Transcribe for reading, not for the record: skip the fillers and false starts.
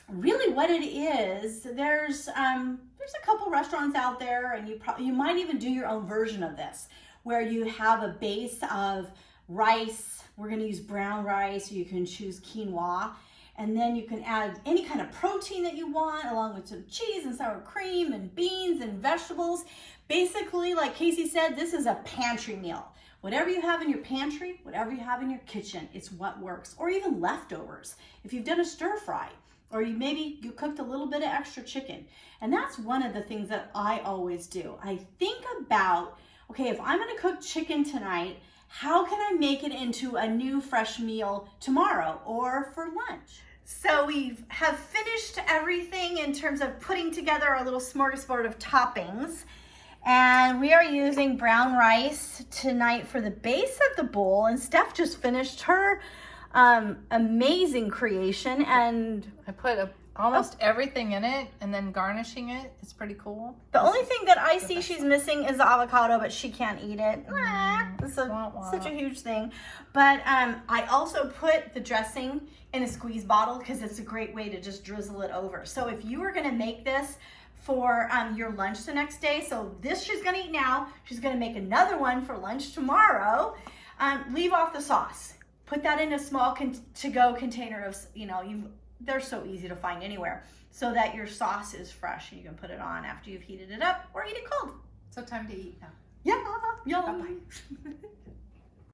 really what it is, there's a couple restaurants out there, and you might even do your own version of this, where you have a base of rice. We're going to use brown rice. You can choose quinoa, and then you can add any kind of protein that you want, along with some cheese and sour cream and beans and vegetables. Basically, like Casey said, this is a pantry meal. Whatever you have in your pantry, whatever you have in your kitchen, it's what works. Or even leftovers. If you've done a stir fry, or maybe you cooked a little bit of extra chicken. And that's one of the things that I always do. I think about, okay, if I'm gonna cook chicken tonight, how can I make it into a new fresh meal tomorrow or for lunch? So we have finished everything in terms of putting together our little smorgasbord of toppings. And we are using brown rice tonight for the base of the bowl. And Steph just finished her amazing creation, and I put almost everything in it, and then garnishing it. It's pretty cool. The only thing that I see she's missing is the avocado, but she can't eat it. It's such a huge thing. But I also put the dressing in a squeeze bottle because it's a great way to just drizzle it over. So if you were going to make this for your lunch the next day, so this she's going to eat now, she's going to make another one for lunch tomorrow, leave off the sauce. Put that in a small to-go container of, they're so easy to find anywhere, so that your sauce is fresh and you can put it on after you've heated it up or eat it cold. So time to eat now. Yeah, yum. Bye-bye.